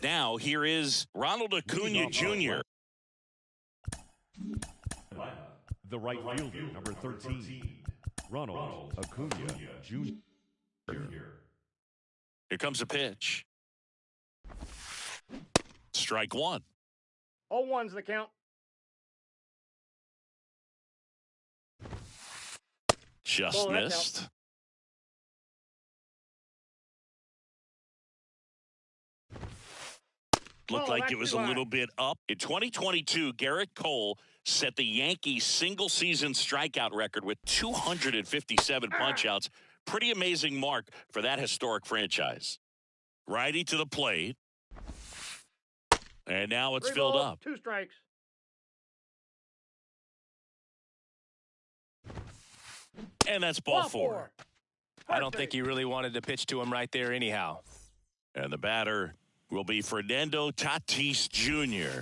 now. Here is Ronald Acuna Jr. The right fielder, number 13, Ronald Acuna Jr. Here comes a pitch. Strike one. 0-1's the count. Just missed. Looked like it was a little bit up. In 2022, Garrett Cole set the Yankees single-season strikeout record with 257 punch-outs. Pretty amazing mark for that historic franchise. Righty to the plate. And now it's filled up. 2 strikes. And that's ball 4. I don't think he really wanted to pitch to him right there anyhow. And the batter will be Fernando Tatis Jr.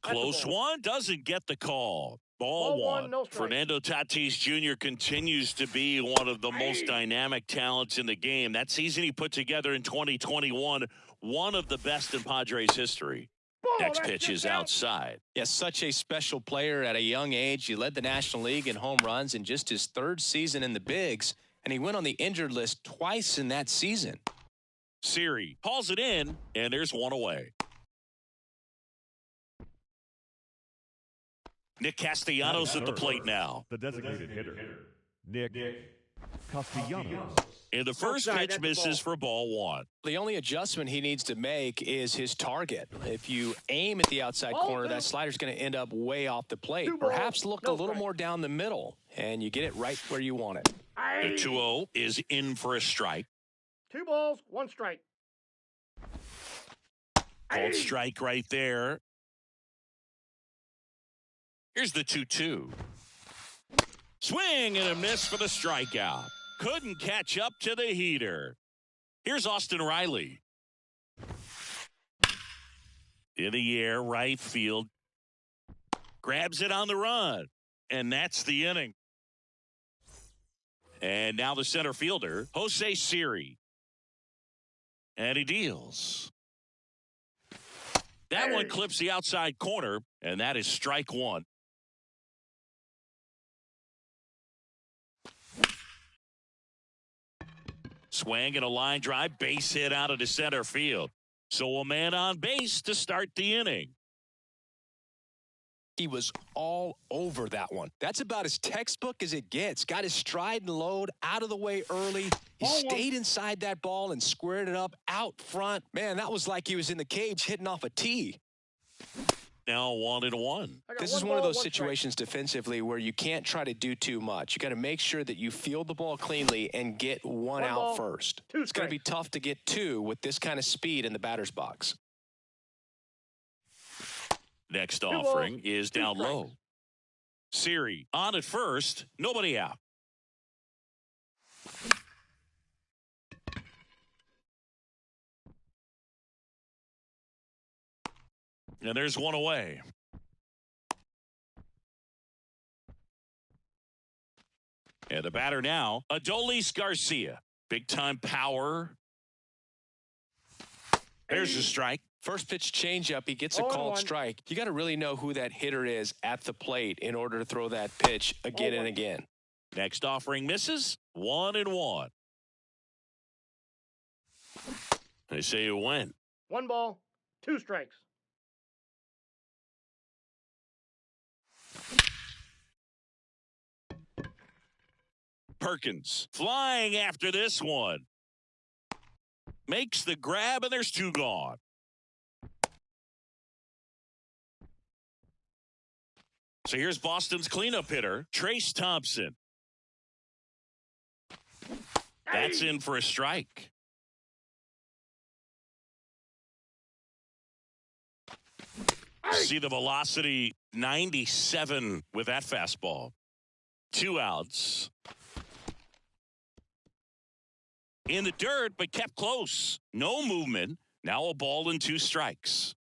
Close one, doesn't get the call. Ball 1. No Fernando Tatis Jr. continues to be one of the most dynamic talents in the game. That season he put together in 2021, one of the best in Padres history. Next pitch is outside. Yes, such a special player at a young age. He led the National League in home runs in just his 3rd season in the bigs, and he went on the injured list twice in that season. Siri calls it in, and there's one away. Nick Castellanos at the plate now. The designated hitter, Nick Castellanos. And the first pitch misses for ball 1. The only adjustment he needs to make is his target. If you aim at the outside corner, that slider's going to end up way off the plate. Perhaps look a little more down the middle, and you get it right where you want it. The 2-0 is in for a strike. 2 balls, 1 strike. Called strike right there. Here's the 2-2. Swing and a miss for the strikeout. Couldn't catch up to the heater. Here's Austin Riley. In the air, right field. Grabs it on the run. And that's the inning. And now the center fielder, Jose Siri. And he deals. That one clips the outside corner, and that is strike 1. Swing and a line drive, base hit out of the center field. So a man on base to start the inning. He was all over that one. That's about as textbook as it gets. Got his stride and load out of the way early. He stayed inside that ball and squared it up out front. Man, that was like he was in the cage hitting off a tee. Now 1-1. This is one of those situations defensively where you can't try to do too much. You got to make sure that you field the ball cleanly and get one out first. It's going to be tough to get 2 with this kind of speed in the batter's box. Next offering is down low. Siri on at first, nobody out. And there's one away. And the batter now, Adolis Garcia. Big time power. There's a strike. First pitch changeup, he gets a called strike. You got to really know who that hitter is at the plate in order to throw that pitch again and again. Next offering misses. 1-1. They say you win. 1 ball, 2 strikes. Perkins flying after this one. Makes the grab, and there's 2 gone. So here's Boston's cleanup hitter, Trace Thompson. That's in for a strike. See the velocity, 97 with that fastball. 2 outs. In the dirt, but kept close. No movement. Now a ball and 2 strikes.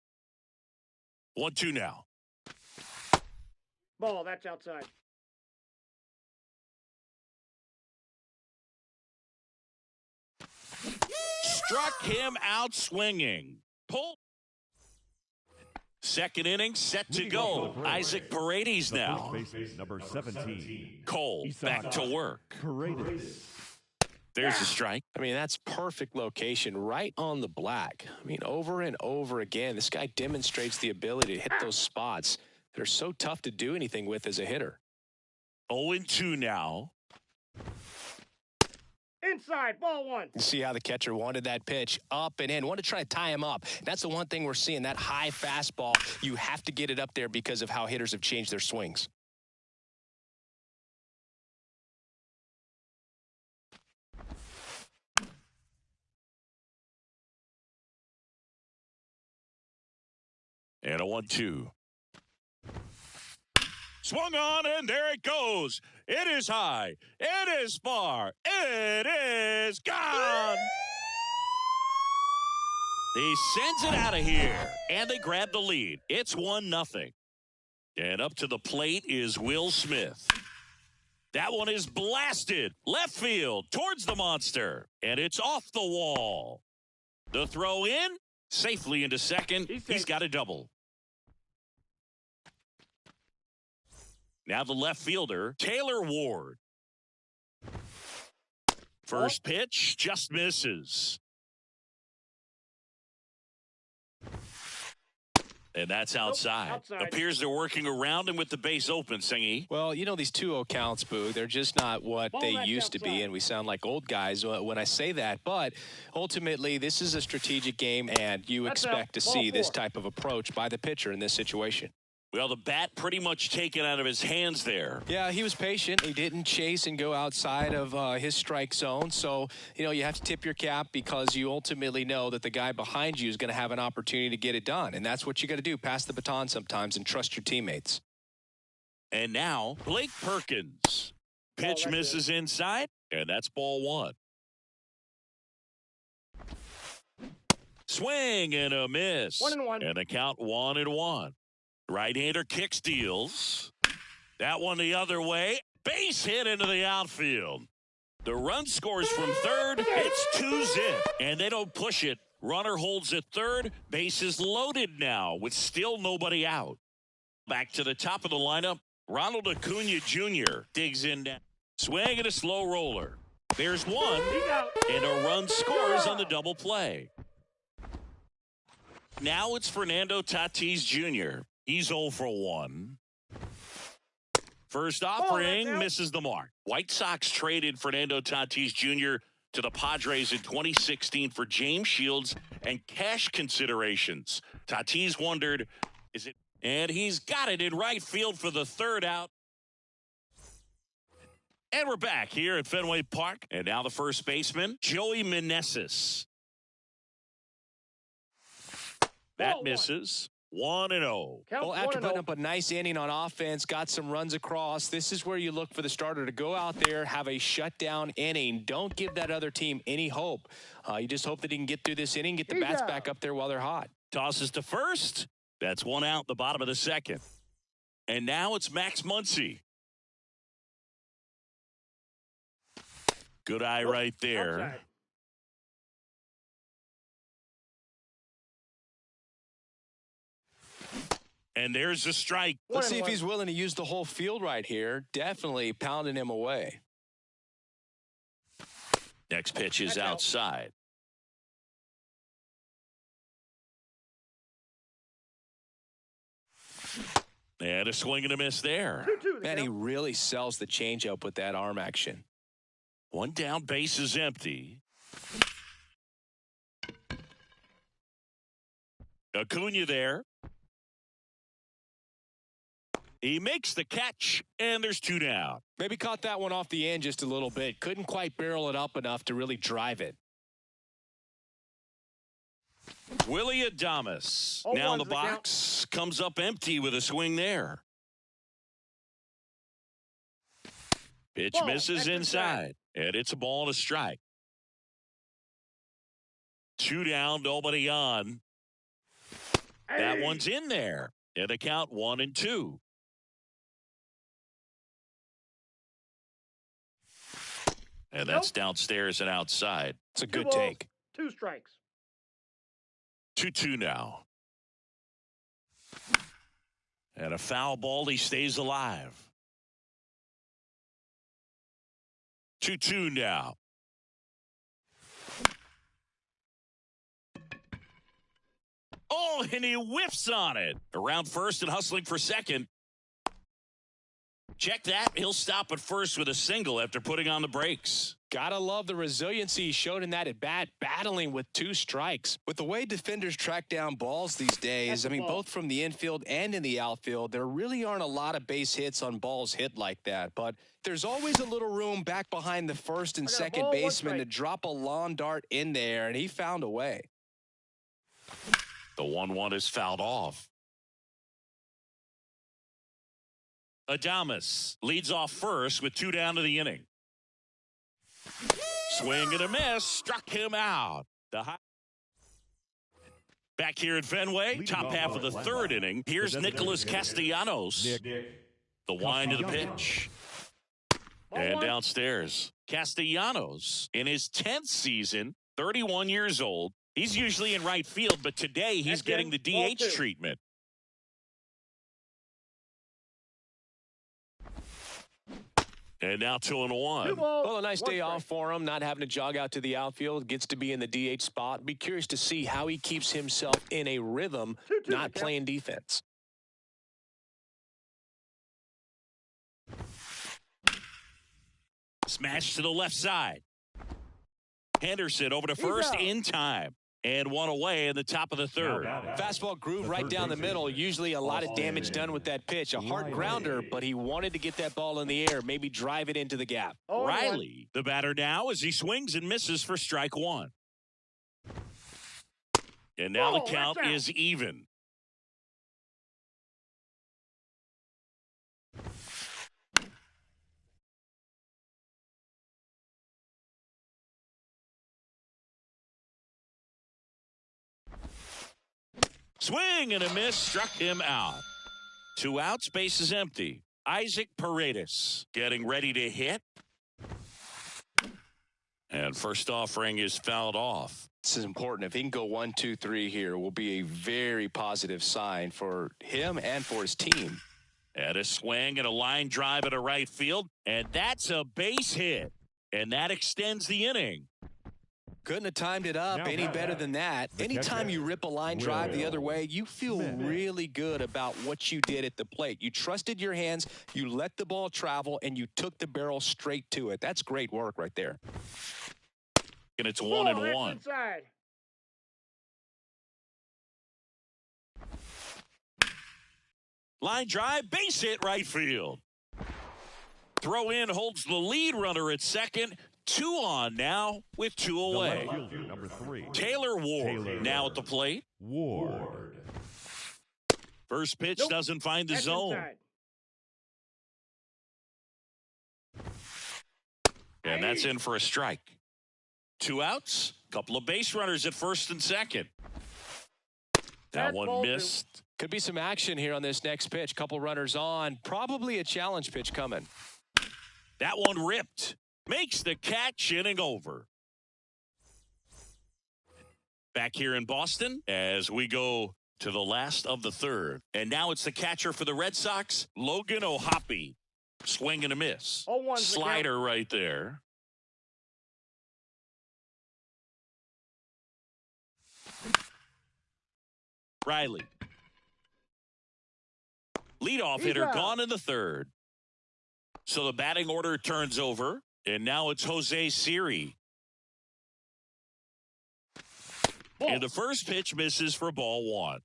1-2 now. Ball, that's outside. Struck him out swinging. Pull. Second inning set to Leading off go. for the Braves, Isaac Paredes the now. first baseman, number 17. Cole back to work. Paredes. There's a strike. I mean, that's perfect location right on the black. I mean, over and over again, this guy demonstrates the ability to hit those spots that are so tough to do anything with as a hitter. 0-2 now. Inside, ball one. You see how the catcher wanted that pitch up and in, wanted to try to tie him up. That's the one thing we're seeing, that high fastball. You have to get it up there because of how hitters have changed their swings. And a 1-2. Swung on, and there it goes. It is high. It is far. It is gone. He sends it out of here, and they grab the lead. It's 1-0. And up to the plate is Will Smith. That one is blasted left field towards the monster, and it's off the wall. The throw in, safely into second. He's got a double. Now the left fielder, Taylor Ward. First pitch, just misses. And that's outside. Outside. Appears they're working around him with the base open, Singy. Well, you know, these 2-0 counts, Boog, they're just not what they back used to be, outside. and we sound like old guys when I say that. But ultimately, this is a strategic game, and you That's expect to out. Ball see this four. type of approach by the pitcher in this situation. Well, the bat pretty much taken out of his hands there. Yeah, he was patient. He didn't chase and go outside of his strike zone. So, you know, you have to tip your cap because you ultimately know that the guy behind you is going to have an opportunity to get it done. And that's what you got to do, pass the baton sometimes and trust your teammates. And now, Blake Perkins. Pitch that's misses inside, and that's ball one. Swing and a miss. 1-1. And the count 1-1. Right-hander kick steals. That one the other way. Base hit into the outfield. The run scores from third. It's 2-0. And they don't push it. Runner holds at third. Base is loaded now with still nobody out. Back to the top of the lineup. Ronald Acuna Jr. digs in down. Swing and a slow roller. There's one. He's out. And a run scores on the double play. Now it's Fernando Tatis Jr. He's 0 for 1. First offering that's out. misses the mark. White Sox traded Fernando Tatis Jr. to the Padres in 2016 for James Shields and cash considerations. Tatis wondered, is it? And he's got it in right field for the third out. And we're back here at Fenway Park. And now the first baseman, Joey Meneses. That Ball misses. 1-0. Count Well, after 1-0. putting up a nice inning on offense, got some runs across, this is where you look for the starter to go out there, have a shutdown inning. Don't give that other team any hope. You just hope that he can get through this inning, get the He's bats out. back up there while they're hot. Tosses to first. That's one out, the bottom of the second. And now it's Max Muncy. Good eye right there. Outside. And there's the strike. Let's see if 1-1. he's willing to use the whole field right here. Definitely pounding him away. Next pitch is That's out. outside. And a swing and a miss there. 2-2 the Man, he count. really sells the changeup with that arm action. One down, base is empty. Acuna there. He makes the catch, and there's two down. Maybe caught that one off the end just a little bit. Couldn't quite barrel it up enough to really drive it. Willie Adames. Oh, Now one's the the count. box comes up empty with a swing there. Pitch Ball, misses that's inside, and it's a ball and a strike. Two down, nobody on. That Hey. one's in there. And the count 1-2. And that's downstairs and outside. It's a Two good balls, take. 2 strikes. 2-2 now. And a foul ball, he stays alive. 2-2 now. Oh, and he whiffs on it. Around first and hustling for second. Check that. He'll stop at first with a single after putting on the brakes. Gotta love the resiliency he showed in that at bat, battling with 2 strikes. With the way defenders track down balls these days, I mean, both from the infield and in the outfield, there really aren't a lot of base hits on balls hit like that. But there's always a little room back behind the first and second baseman to drop a lawn dart in there, and he found a way. The 1-1 is fouled off. Adames leads off first with 2 down to the inning. Swing and a miss, struck him out. Back here at Fenway, top half of the third inning. Here's Nicholas Castellanos. The wind to the pitch. And downstairs, Castellanos in his 10th season, 31 years old. He's usually in right field, but today he's getting the DH treatment. And now 2-1. Well, a nice day off for him, not having to jog out to the outfield. Gets to be in the DH spot. Be curious to see how he keeps himself in a rhythm, not playing defense. Smash to the left side. Henderson over to first in time. And 1 away in the top of the third. Fastball groove right down the middle. Usually a lot of damage done with that pitch. A hard grounder, but he wanted to get that ball in the air, maybe drive it into the gap. Riley, the batter now, as he swings and misses for strike 1. And now the count is even. Swing and a miss, struck him out. 2 outs, base is empty. Isaac Paredes getting ready to hit. And first offering is fouled off. This is important. If he can go 1, 2, 3 here, will be a very positive sign for him and for his team. And a swing and a line drive at a right field. And that's a base hit. And that extends the inning. Couldn't have timed it up any better than that. Anytime you rip a line drive the other way, you feel really good about what you did at the plate. You trusted your hands, you let the ball travel, and you took the barrel straight to it. That's great work right there. And it's 1-1. Line drive, base hit right field. Throw in holds the lead runner at second. 2 on now with 2 away. Number 3. Taylor Ward now at the plate. Ward. First pitch doesn't find the zone. And that's in for a strike. 2 outs, couple of base runners at first and second. That one missed. Could be some action here on this next pitch. Couple runners on. Probably a challenge pitch coming. That one ripped. Makes the catch, inning over. Back here in Boston as we go to the last of the third. And now it's the catcher for the Red Sox, Logan O'Hoppe. Swing and a miss. Slider right there. Riley. Leadoff hitter gone in the third. So the batting order turns over. And now it's Jose Siri. And the first pitch misses for ball 1.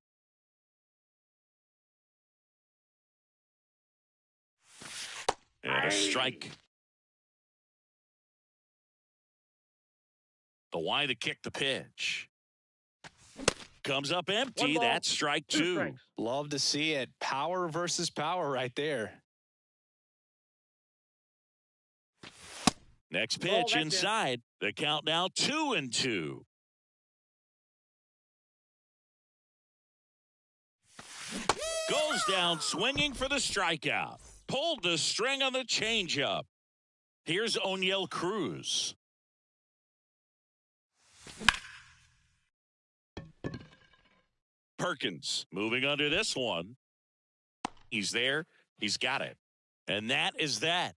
And a strike. The wind to kick the pitch. Comes up empty. That's strike 2. Love to see it. Power versus power right there. Next pitch inside. The count now 2-2. Goes down swinging for the strikeout. Pulled the string on the changeup. Here's O'Neill Cruz. Perkins moving under this one. He's there. He's got it. And that is that.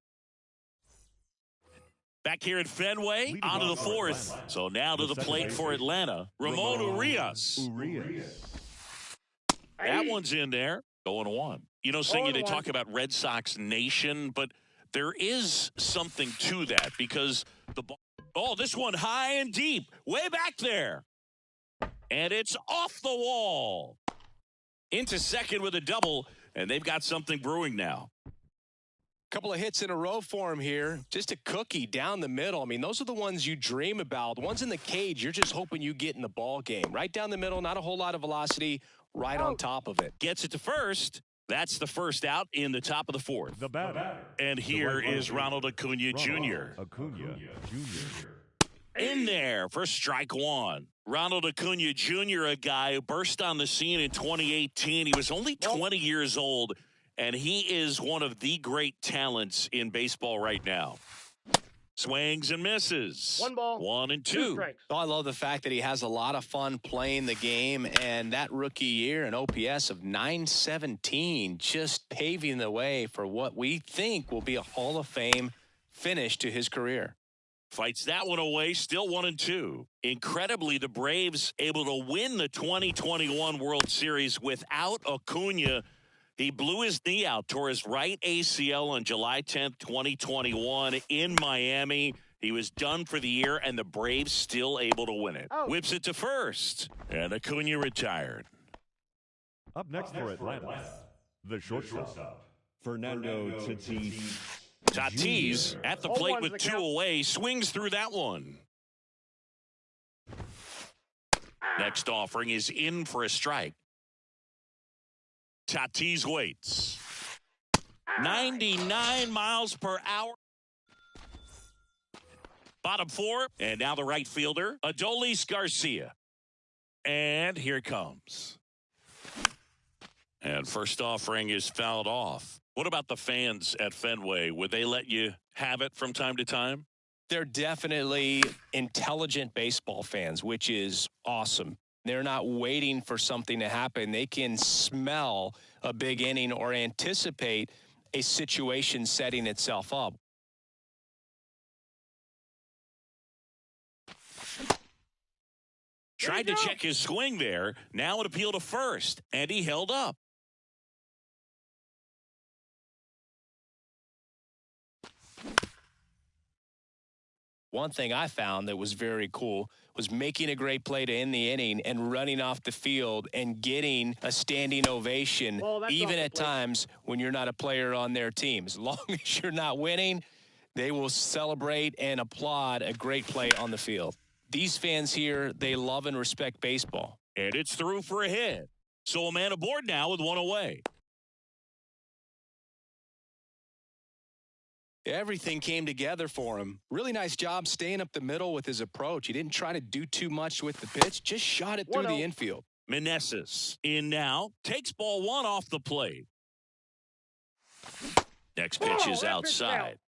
Back here at Fenway, Leading on to the off for fourth. Atlanta. So now to the The plate second for baseman, Atlanta, Ramon Urias. That one's in there. 0-1. You know, Singy, they 0-1. talk about Red Sox Nation, but there is something to that because the ball. Oh, this one high and deep, way back there. And it's off the wall. Into second with a double, and they've got something brewing now. Couple of hits in a row for him here. Just a cookie down the middle. I mean, those are the ones you dream about. The ones in the cage, you're just hoping you get in the ball game. Right down the middle, not a whole lot of velocity, right on top of it. Gets it to first. That's the first out in the top of the fourth. The batter. And here is Ronald Acuna Jr. Acuna Jr. In there for strike one. Ronald Acuna Jr., a guy who burst on the scene in 2018. He was only 20 years old, and he is one of the great talents in baseball right now. Swings and misses. 1 ball, 1 and 2 2. strikes. Oh, I love the fact that he has a lot of fun playing the game, and that rookie year, an OPS of 917, just paving the way for what we think will be a Hall of Fame finish to his career. Fights that one away, still 1 and 2. Incredibly, the Braves able to win the 2021 World Series without Acuna. He blew his knee out, tore his right ACL on July 10th, 2021 in Miami. He was done for the year, and the Braves still able to win it. Whips it to first, and Acuna retired. Up next for Atlanta, the shortstop, Fernando Tatis. Tatis at the plate 0-1's with the 2 count. away, swings through that one. Next offering is in for a strike. Tatis waits. 99 miles per hour. Bottom 4, and now the right fielder, Adolis Garcia. And here it comes. And first offering is fouled off. What about the fans at Fenway? Would they let you have it from time to time? They're definitely intelligent baseball fans, which is awesome. They're not waiting for something to happen. They can smell a big inning or anticipate a situation setting itself up. Tried to check his swing there. Now an appeal to first, and he held up. One thing I found that was very cool was making a great play to end the inning and running off the field and getting a standing ovation, Well, that's even off the at plate. times when you're not a player on their team. As long as you're not winning, they will celebrate and applaud a great play on the field. These fans here, they love and respect baseball. And it's through for a hit. So a man aboard now with 1 away. Everything came together for him. Really nice job staying up the middle with his approach. He didn't try to do too much with the pitch, just shot it through the 1-0. infield. Meneses in now. Takes ball 1 off the plate. Next pitch is that pitch is out. outside.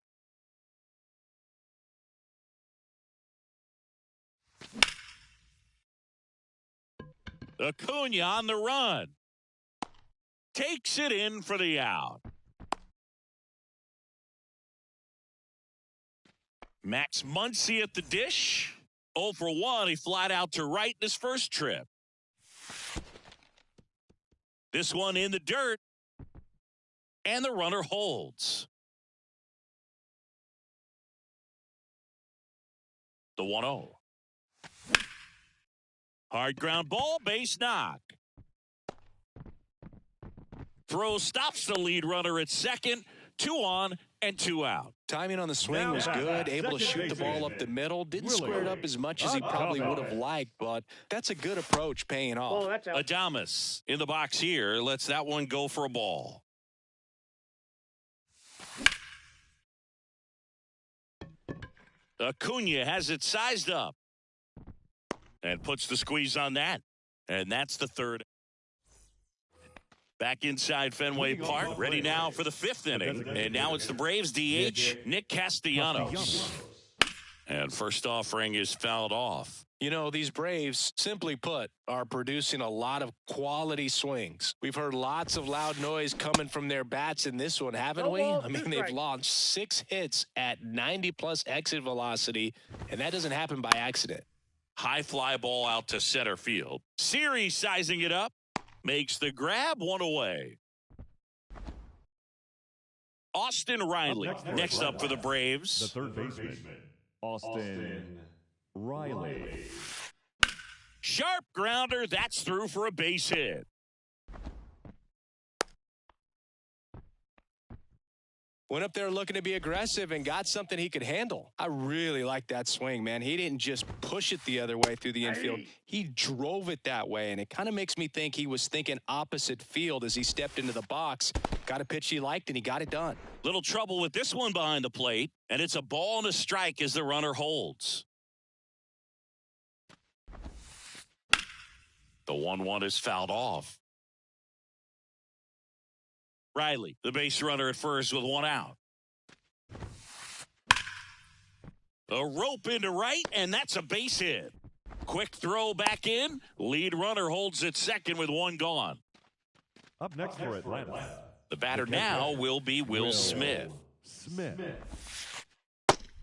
Acuna on the run. Takes it in for the out. Max Muncy at the dish. 0 for 1. He flied out to right in his first trip. This one in the dirt. And the runner holds. The 1-0. Hard ground ball, base knock. Throw stops the lead runner at second. 2 on and 2 out. Timing on the swing Now was back, good, able to second shoot the ball baseman, up the middle. Didn't Willie square it up as much as he probably would have Adames. liked, but that's a good approach paying off. Oh, that's out. Adames in the box here. Lets that one go for a ball. Acuna has it sized up. And puts the squeeze on that. And that's the third. Back inside Fenway Park. Ready now for the 5th inning. And now it's the Braves DH, Nick Castellanos. And first offering is fouled off. You know, these Braves, simply put, are producing a lot of quality swings. We've heard lots of loud noise coming from their bats in this one, haven't we? I mean, they've launched 6 hits at 90-plus exit velocity, and that doesn't happen by accident. High fly ball out to center field. Siri sizing it up. Makes the grab, one away. Austin Riley next up for the Braves. The third baseman, Austin Riley. Sharp grounder. That's through for a base hit. Went up there looking to be aggressive and got something he could handle. I really like that swing, man. He didn't just push it the other way through the infield. He drove it that way, and it kind of makes me think he was thinking opposite field as he stepped into the box. Got a pitch he liked, and he got it done. Little trouble with this one behind the plate, and it's a ball and a strike as the runner holds. The 1-1 is fouled off. Riley, the base runner at first with 1 out. A rope into right, and that's a base hit. Quick throw back in. Lead runner holds at second with 1 gone. Up next for Atlanta. The batter now will be Will Smith.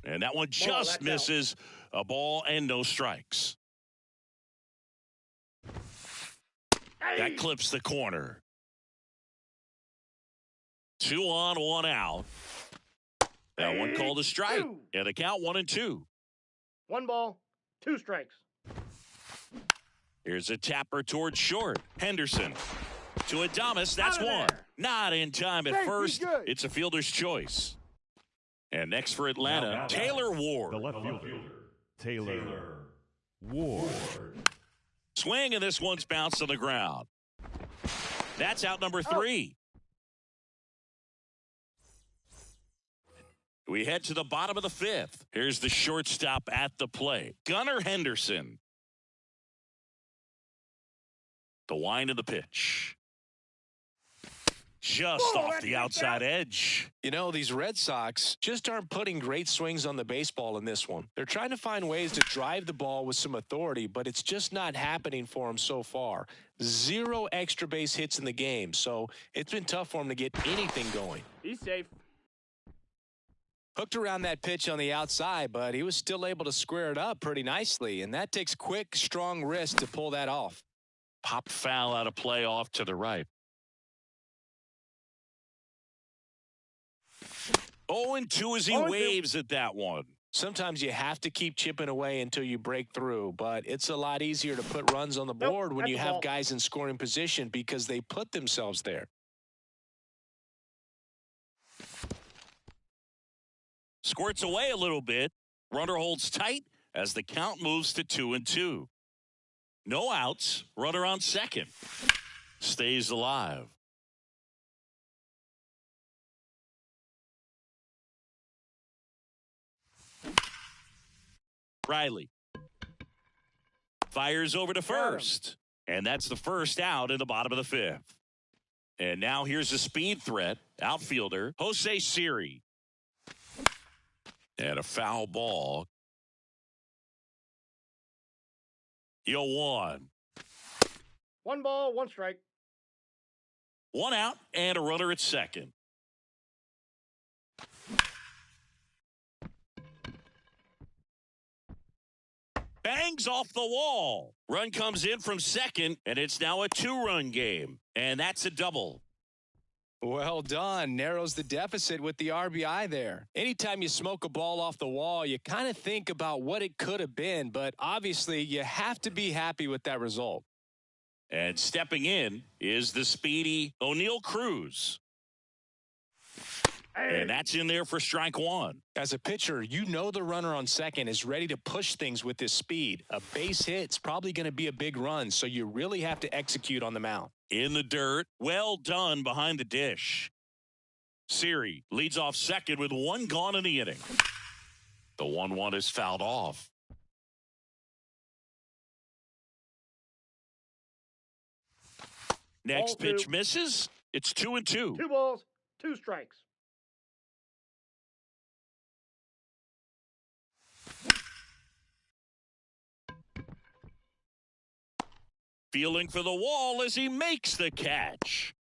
And that one just misses. A ball and no strikes. That clips the corner. 2 on, 1 out. That one called a strike. And the count 1-2. 1 ball, 2 strikes. Here's a tapper towards short. Henderson to Adames. That's 1. Not in time at first. It's a fielder's choice. And next for Atlanta, Taylor Ward. The left fielder, Taylor Ward. Swing, and this one's bounced on the ground. That's out number 3. We head to the bottom of the 5th. Here's the shortstop at the plate, Gunnar Henderson. The wind of the pitch. Just off the outside edge. You know, these Red Sox just aren't putting great swings on the baseball in this one. They're trying to find ways to drive the ball with some authority, but it's just not happening for them so far. 0 extra base hits in the game, so it's been tough for them to get anything going. He's safe. Hooked around that pitch on the outside, but he was still able to square it up pretty nicely, and that takes quick, strong wrist to pull that off. Popped foul out of play off to the right. 0-2 as he waves at that one. Sometimes you have to keep chipping away until you break through, but it's a lot easier to put runs on the board when you have guys in scoring position because they put themselves there. Squirts away a little bit. Runner holds tight as the count moves to 2-2. No outs. Runner on second. Stays alive. Riley fires over to first. And that's the first out in the bottom of the 5th. And now here's a speed threat. Outfielder Jose Siri. And a foul ball. 0-1. 1 ball, 1 strike. 1 out and a runner at second. Bangs off the wall. Run comes in from second, and it's now a 2-run game. And that's a double. Well done. Narrows the deficit with the RBI there. Anytime you smoke a ball off the wall, you kind of think about what it could have been, but obviously you have to be happy with that result. And stepping in is the speedy O'Neal Cruz. And that's in there for strike 1. As a pitcher, you know the runner on second is ready to push things with his speed. A base hit's probably going to be a big run, so you really have to execute on the mound. In the dirt, well done behind the dish. Siri leads off second with 1 gone in the inning. The 1-1 is fouled off. Next pitch misses. It's 2-2. 2 balls, 2 strikes. feeling for the wall as he makes the catch.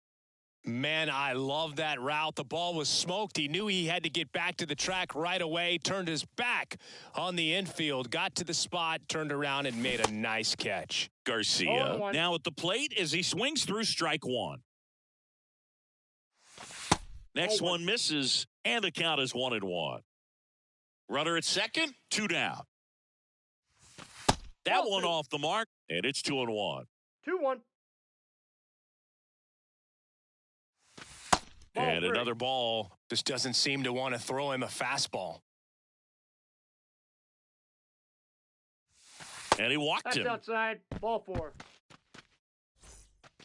Man, I love that route. The ball was smoked. He knew he had to get back to the track right away, turned his back on the infield, got to the spot, turned around, and made a nice catch. Garcia now at the plate as he swings through strike one. Next one misses, and the count is 1-1. Runner at second, 2 down. That one off the mark, and it's 2-1. 2-1. And another ball. Just doesn't seem to want to throw him a fastball. And he walked him. That's outside. Ball 4.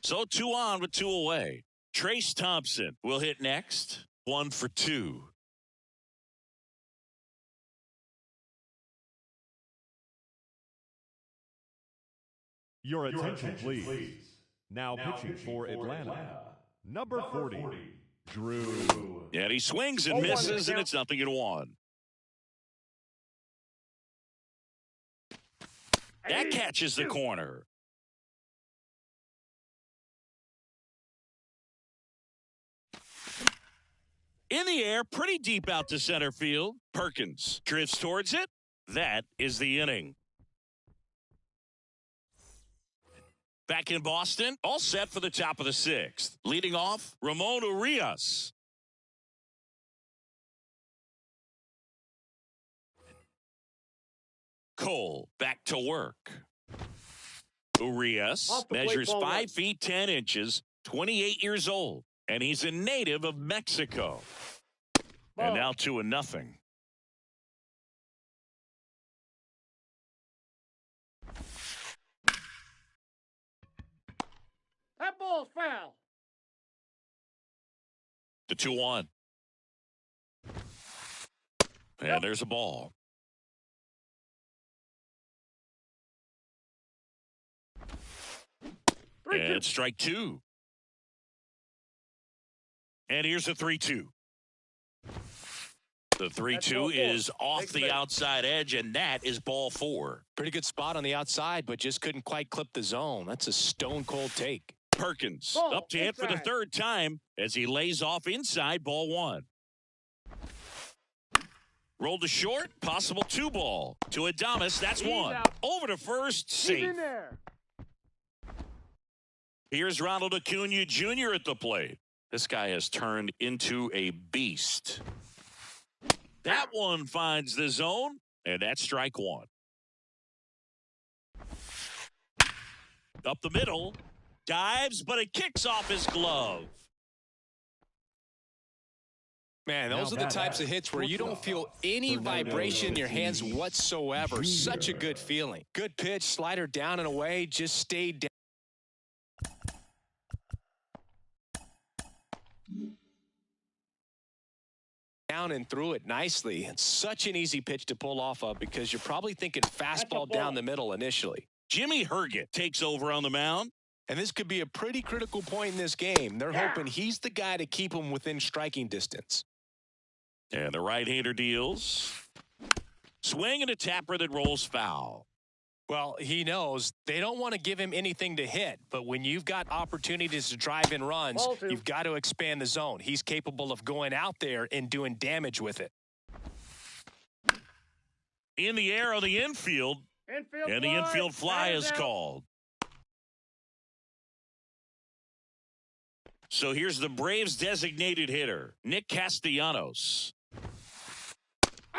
So 2 on with 2 away. Trace Thompson will hit next. 1 for 2. Your attention, please. Now pitching for Atlanta. Number 40, Drew. And he swings and misses, and it's 0-1. That catches the corner. In the air, pretty deep out to center field. Perkins drifts towards it. That is the inning. Back in Boston, all set for the top of the 6th. Leading off, Ramon Urias. Cole back to work. Urias measures 5 feet 10 inches, 28 years old, and he's a native of Mexico. And now 2-0. That ball's foul. The 2-1. And there's a ball. And strike 2. And here's a 3-2. The 3-2 is off the outside edge, and that is ball 4. Pretty good spot on the outside, but just couldn't quite clip the zone. That's a stone-cold take. Perkins up to hit for the 3rd time as he lays off inside ball 1. Rolled to short, possible 2 ball. To Adames, that's 1. Over to first, safe. Here's Ronald Acuna Jr. at the plate. This guy has turned into a beast. That one finds the zone, and that's strike 1. Up the middle. Dives, but it kicks off his glove. Man, those are the types of hits where you don't feel any vibration in your hands whatsoever. Such a good feeling. Good pitch, slider down and away, just stayed down. Down and threw it nicely. It's such an easy pitch to pull off of because you're probably thinking fastball down the middle initially. Jimmy Herget takes over on the mound. And this could be a pretty critical point in this game. They're hoping he's the guy to keep him within striking distance. And the right-hander deals. Swing and a tapper that rolls foul. Well, he knows they don't want to give him anything to hit, but when you've got opportunities to drive in runs, you've got to expand the zone. He's capable of going out there and doing damage with it. In the air on the infield, and the infield fly is called. So here's the Braves' designated hitter, Nick Castellanos.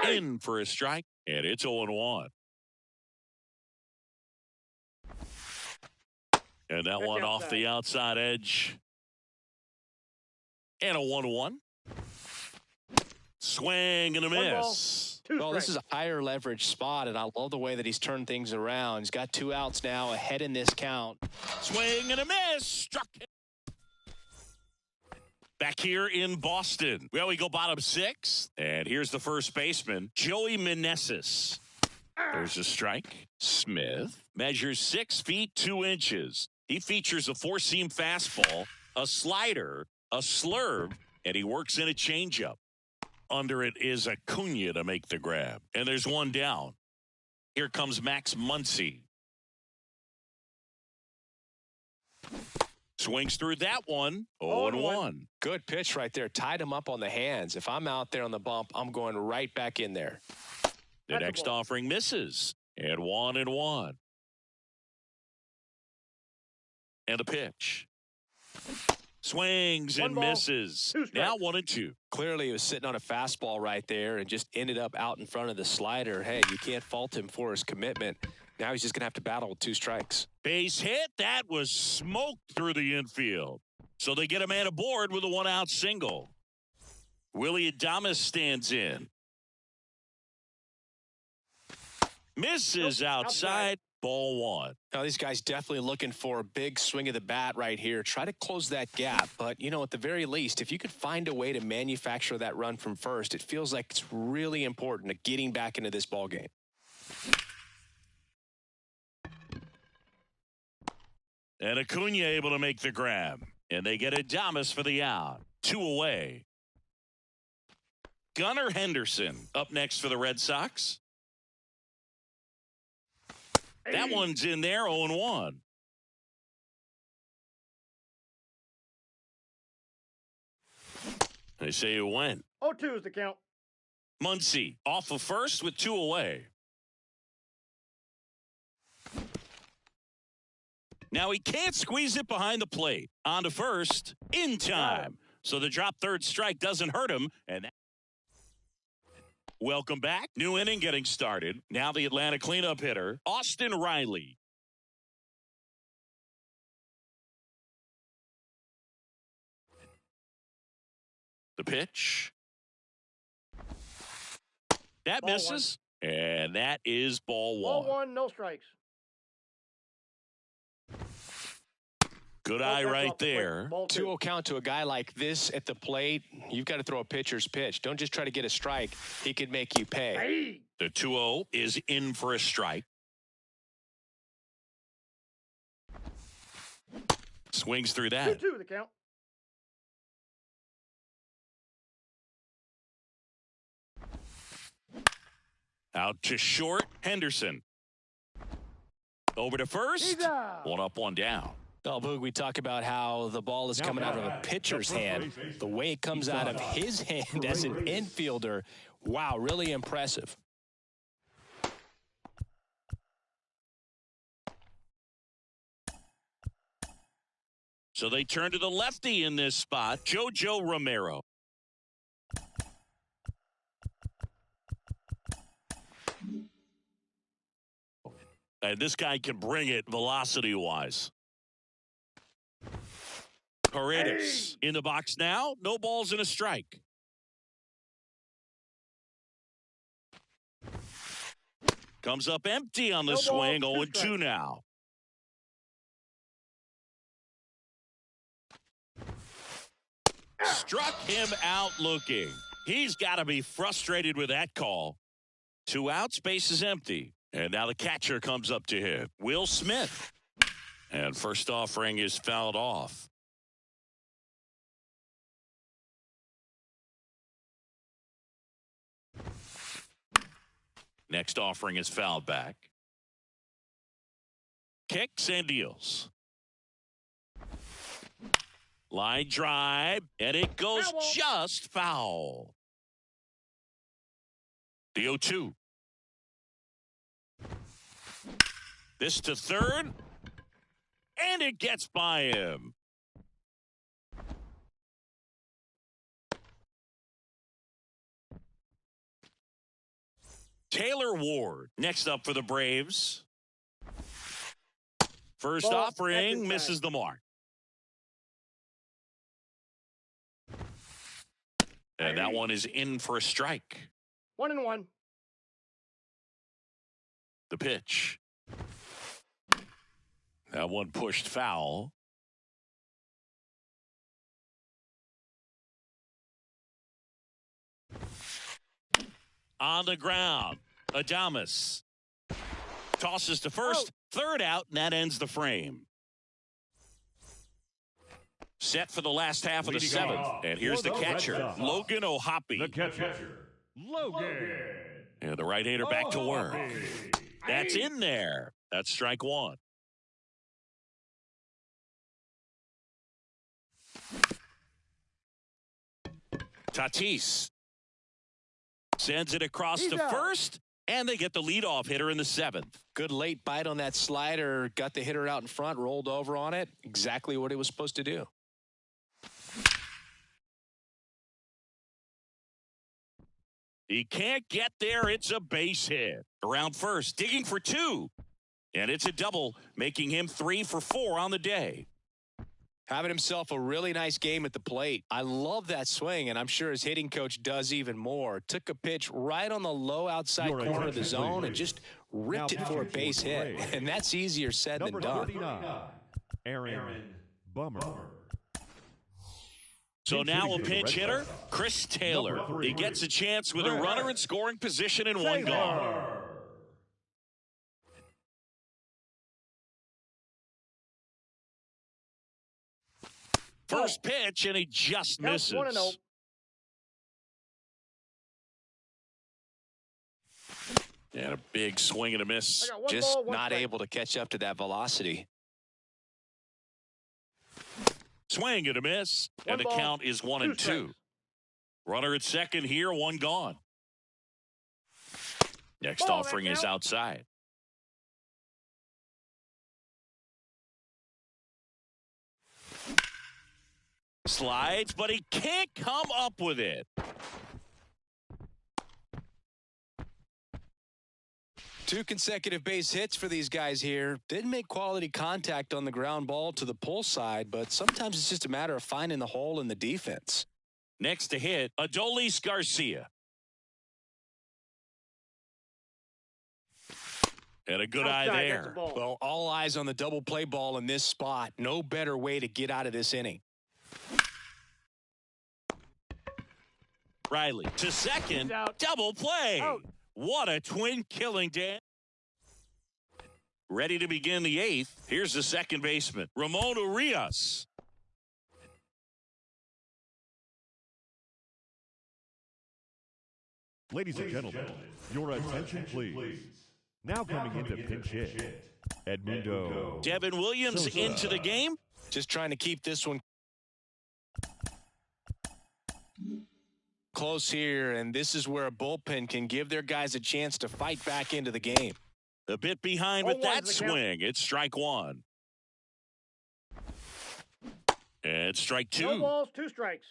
In for a strike, and it's 0-1. And that one off the outside edge. And a 1-1. Swing and a miss. Well, this is a higher leverage spot, and I love the way that he's turned things around. He's got 2 outs now ahead in this count. Swing and a miss. Struck him. Back here in Boston. Well, we go bottom 6. And here's the first baseman, Joey Meneses. There's a strike. Smith measures 6 feet 2 inches. He features a 4-seam fastball, a slider, a slurve, and he works in a changeup. Under it is Acuna to make the grab. And there's one down. Here comes Max Muncy. Swings through that one. 0-1. Good pitch right there. Tied him up on the hands. If I'm out there on the bump, I'm going right back in there. The next offering misses. And 1-1. And a pitch. Swings and misses. Now 1-2. Clearly, he was sitting on a fastball right there and just ended up out in front of the slider. Hey, you can't fault him for his commitment. Now he's just going to have to battle with 2 strikes. Base hit. That was smoked through the infield. So they get a man aboard with a 1-out single. Willy Adames stands in. Misses outside. Ball 1. Now, these guys definitely looking for a big swing of the bat right here. Try to close that gap. But, you know, at the very least, if you could find a way to manufacture that run from first, it feels like it's really important to getting back into this ball game. And Acuna able to make the grab. And they get Adames for the out. 2 away. Gunnar Henderson up next for the Red Sox. That one's in there, 0-1. They say it went. 0-2 is the count. Muncy off of first with 2 away. Now he can't squeeze it behind the plate. On to first in time. So the drop third strike doesn't hurt him. And welcome back. New inning getting started. Now the Atlanta cleanup hitter, Austin Riley. The pitch. That Ball misses. And that is ball 1. Ball 1, no strikes. Good eye right there. 2-0 count to a guy like this at the plate. You've got to throw a pitcher's pitch. Don't just try to get a strike. He could make you pay. Hey. The 2-0 is in for a strike. Swings through that. 2-2 the count. Out to short, Henderson. Over to first. He's out. 1 up, 1 down. Oh, Boog, we talk about how the ball is coming out of a pitcher's hand. The way it comes out of his hand as an infielder, wow, really impressive. So they turn to the lefty in this spot, JoJo Romero. And this guy can bring it velocity-wise. Paredes in the box now. No balls and a strike. Comes up empty on the swing. 0-2 now. Struck him out looking. He's got to be frustrated with that call. 2 outs, base is empty. And now the catcher comes up to him. Will Smith. And first offering is fouled off. Next offering is fouled back. Kicks and deals. Line drive, and it goes just foul. The 0-2. This to third, and it gets by him. Taylor Ward next up for the Braves. First offering misses the mark. And that one is in for a strike. 1-1. The pitch. That one pushed foul. On the ground, Adames tosses to first, third out, and that ends the frame. Set for the last half of the 7th, and here's the catcher, Logan O'Hoppe. The catcher, Logan. And the right-hander back to work. That's in there. That's strike 1. Tatis sends it across He's to out. first, and they get the leadoff hitter in the 7th. Good late bite on that slider. Got the hitter out in front, rolled over on it. Exactly what he was supposed to do. He can't get there. It's a base hit. Around first, digging for 2. And it's a double, making him 3 for 4 on the day. Having himself a really nice game at the plate. I love that swing, and I'm sure his hitting coach does even more. Took a pitch right on the low outside Your corner of the attention, zone please. and just ripped Now it for a pitching base for hit. Braves. And that's easier said Number than done. 39, Aaron Bummer. So Pinch now a hitting for the pinch Red hitter, Sox. Chris Taylor. Number 3, He gets a chance with a runner in scoring position and 1 gone. First pitch, and he just Count misses. 1-0. And a big swing and a I miss. got 1 Just ball, 1 not strike. able to catch up to that velocity. Swing and a miss. And the 1 ball, count is 1 2 and 2. strikes. Runner at second here, 1 gone. Next Ball, offering that is count. outside. Slides, but he can't come up with it. 2 consecutive base hits for these guys here. Didn't make quality contact on the ground ball to the pull side, but sometimes it's just a matter of finding the hole in the defense. Next to hit, Adolis Garcia. And a good eye Outside, that's a there. ball. Well, all eyes on the double play ball in this spot. No better way to get out of this inning. Riley to second. He's out. Double play. Out. What a twin killing, Dan. Ready to begin the 8th. Here's the second baseman, Ramon Urias. Ladies and gentlemen, your attention please. Now coming into pinch hit, Edmundo. Devin Williams Sosa. into the game. Just trying to keep this one close here, and this is where a bullpen can give their guys a chance to fight back into the game. A bit behind with 0-1 that is the count. swing. It's strike 1. And strike 2. No balls, 2 strikes.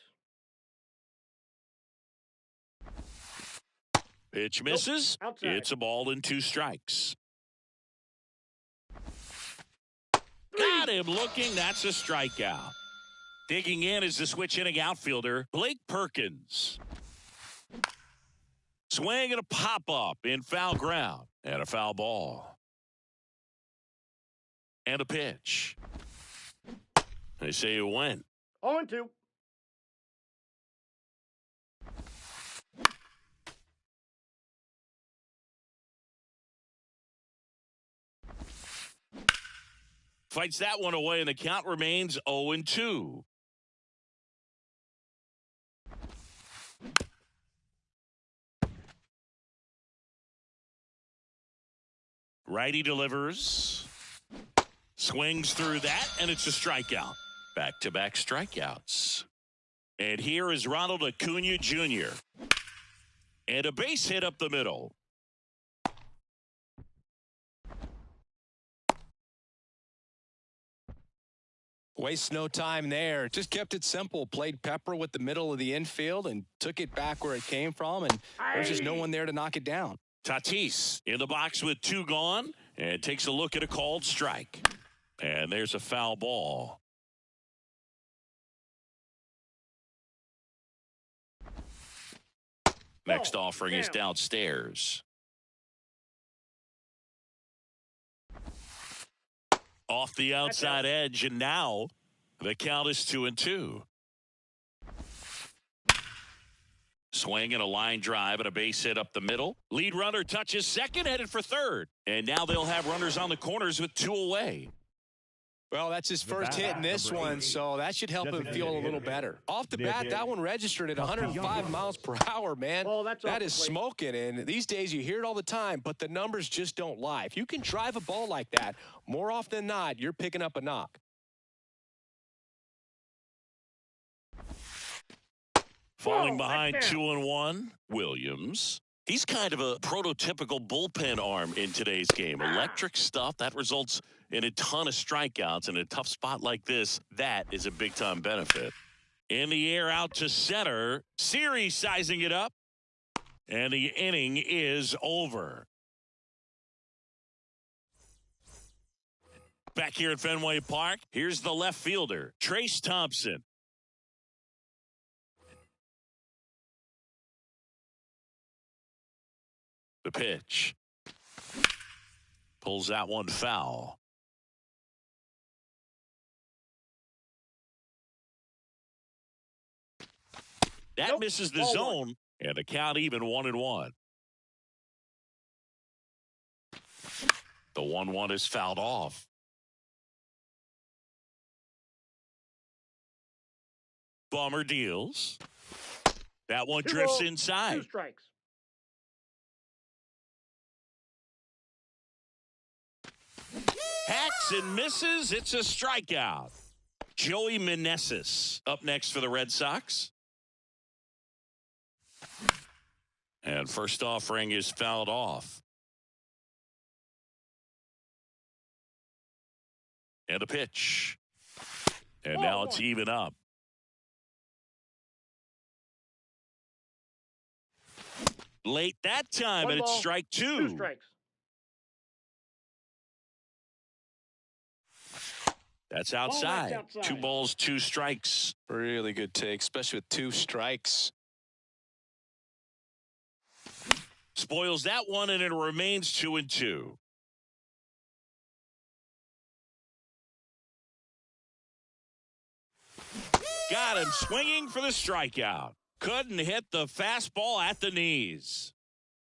Pitch misses. Outside. It's a ball and 2 strikes. Got him looking. That's a strikeout. Digging in is the switch hitting outfielder, Blake Perkins. Swing and a pop up in foul ground. And a foul ball. And a pitch. They say you win. 0-2. Fights that one away, and the count remains 0-2. Righty delivers. Swings through that, and it's a strikeout. Back-to-back strikeouts. And here is Ronald Acuna Jr. And a base hit up the middle. Waste no time there. Just kept it simple. Played Pepper with the middle of the infield and took it back where it came from, and there's just no one there to knock it down. Tatis in the box with 2 gone and takes a look at a called strike. And there's a foul ball. Next offering is downstairs. Off the outside edge, and now the count is 2-2. Swing and a line drive and a base hit up the middle. Lead runner touches second, headed for third. And now they'll have runners on the corners with 2 away. Well, that's his first hit in this one, so that should help him feel a little better. Off the bat, that one registered at 105 miles per hour, man. Well, that's off that the is plate. smoking, and these days you hear it all the time, but the numbers just don't lie. If you can drive a ball like that, more often than not, you're picking up a knock. Falling Whoa, behind that's down. 2-1, Williams. He's kind of a prototypical bullpen arm in today's game. Electric stuff that results in a ton of strikeouts in a tough spot like this. That is a big-time benefit. In the air out to center. Series sizing it up. And the inning is over. Back here at Fenway Park, here's the left fielder, Trace Thompson. The pitch. Pulls that one foul. That Nope. misses the Ball zone, and the count even 1-1. The 1-1 is fouled off. Bummer deals. That one drifts 2-0, inside. 2 strikes. Hacks and misses. It's a strikeout. Joey Meneses up next for the Red Sox. And first offering is fouled off. And a pitch. And now it's even up. Late that time, and it's strike 2 strikes. That's outside. outside. 2 balls, 2 strikes. Really good take, especially with 2 strikes. Spoils that one, and it remains 2-2. Got him swinging for the strikeout. Couldn't hit the fastball at the knees.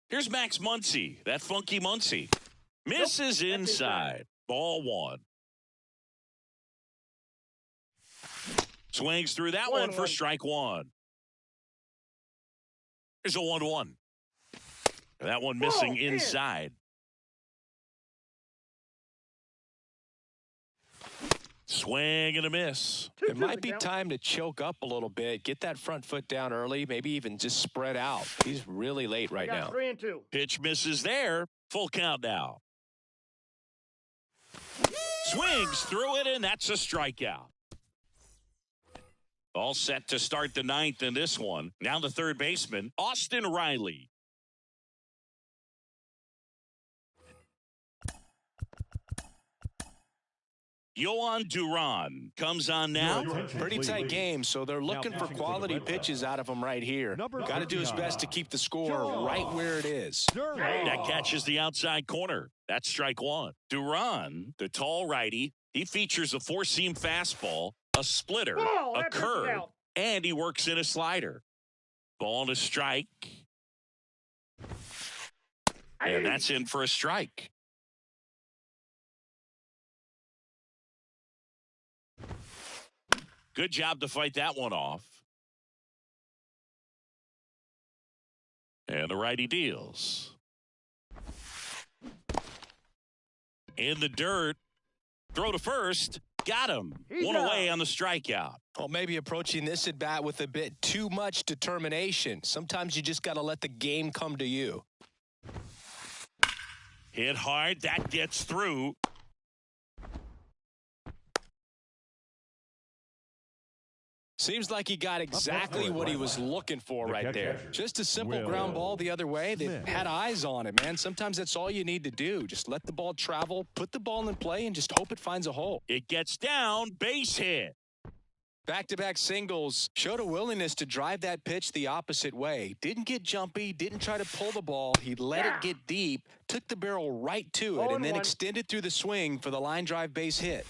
Here's Max Muncy, that funky Muncy. Misses Nope, inside. Ball 1. Swings through that one for strike 1. Here's a 1-1. That one missing inside. Swing and a miss. It might be time to choke up a little bit, get that front foot down early, maybe even just spread out. He's really late right now. 3-2. Pitch misses there. Full count now. Swings through it, and that's a strikeout. All set to start the 9th in this one. Now the third baseman, Austin Riley. Yohan Duran comes on now. Pretty tight game, so they're looking for quality pitches out of him right here. Got to do his best to keep the score right where it is. That catches the outside corner. That's strike 1. Duran, the tall righty, he features a 4-seam fastball, a splitter, a curve, and he works in a slider. Ball and a strike. And that's in for a strike. Good job to fight that one off. And the righty deals. In the dirt. Throw to first. Got him. One away on the strikeout. Well, maybe approaching this at bat with a bit too much determination. Sometimes you just got to let the game come to you. Hit hard. That gets through. Seems like he got exactly what he was looking for right there. Just a simple ground ball the other way. They had eyes on it, man. Sometimes that's all you need to do. Just let the ball travel, put the ball in play, and just hope it finds a hole. It gets down, base hit. Back-to-back singles, showed a willingness to drive that pitch the opposite way. Didn't get jumpy, didn't try to pull the ball. He let it get deep, took the barrel right to it, and then extended through the swing for the line drive base hit.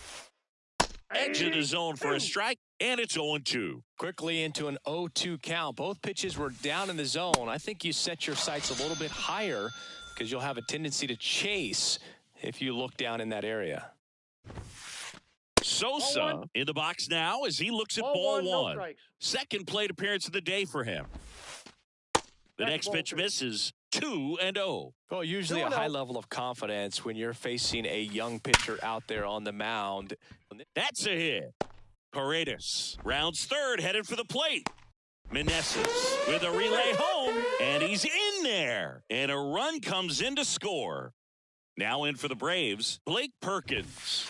Edge of the zone for a strike, and it's 0-2. Quickly into an 0-2 count. Both pitches were down in the zone. I think you set your sights a little bit higher because you'll have a tendency to chase if you look down in that area. Sosa in the box now as he looks at ball 1. No, second plate appearance of the day for him. The next pitch misses. 2-0. Well, usually a high level of confidence when you're facing a young pitcher out there on the mound. That's a hit. Paredes rounds third, headed for the plate. Meneses with a relay home, and he's in there. And a run comes in to score. Now in for the Braves, Blake Perkins.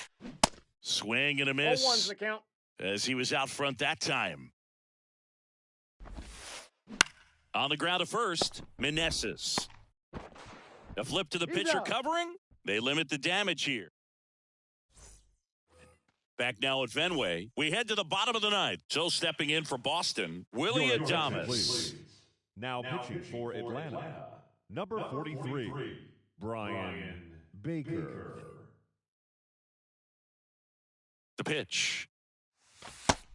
Swing and a 0-1's miss the count. as he was out front that time. On the ground at first, Meneses. A flip to the He's pitcher out. covering. They limit the damage here. Back now at Fenway. We head to the bottom of the ninth. So stepping in for Boston, Willie Your attention, Adames. please. Now pitching for Atlanta, number 43, Brian Baker. The pitch.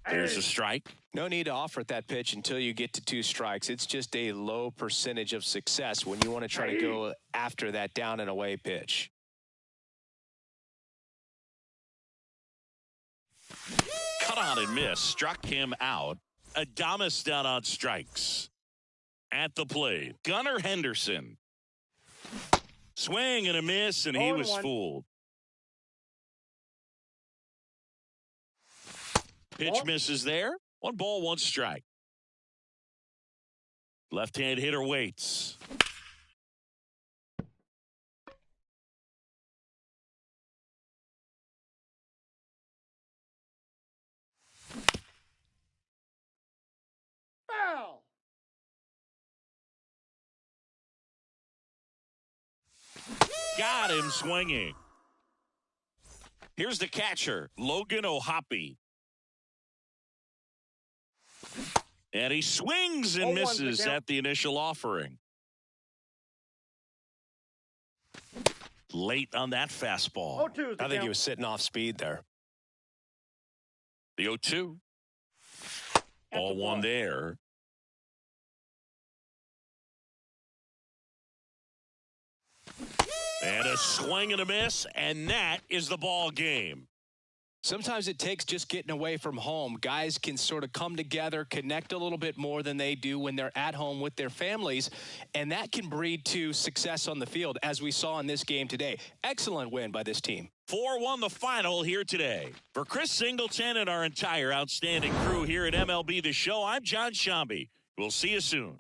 There's a strike. No need to offer at that pitch until you get to 2 strikes. It's just a low percentage of success when you want to try to go after that down and away pitch. Cut on and miss. Struck him out. Adames down on strikes. At the plate, Gunnar Henderson. Swing and a miss, and he was 0-1. fooled. Pitch Ball. misses there. 1 ball, 1 strike. Left-hand hitter waits. Foul. Got him swinging. Here's the catcher, Logan O'Hoppe. And he swings and 0-1's the misses count. at the initial offering. Late on that fastball. 0-2's the I think he count. was sitting off speed there. The 0-2. At the All one ball. there. And a swing and a miss, and that is the ball game. Sometimes it takes just getting away from home. Guys can sort of come together, connect a little bit more than they do when they're at home with their families, and that can breed to success on the field, as we saw in this game today. Excellent win by this team. 4-1 the final here today. For Chris Singleton and our entire outstanding crew here at MLB The Show, I'm John Shambi. We'll see you soon.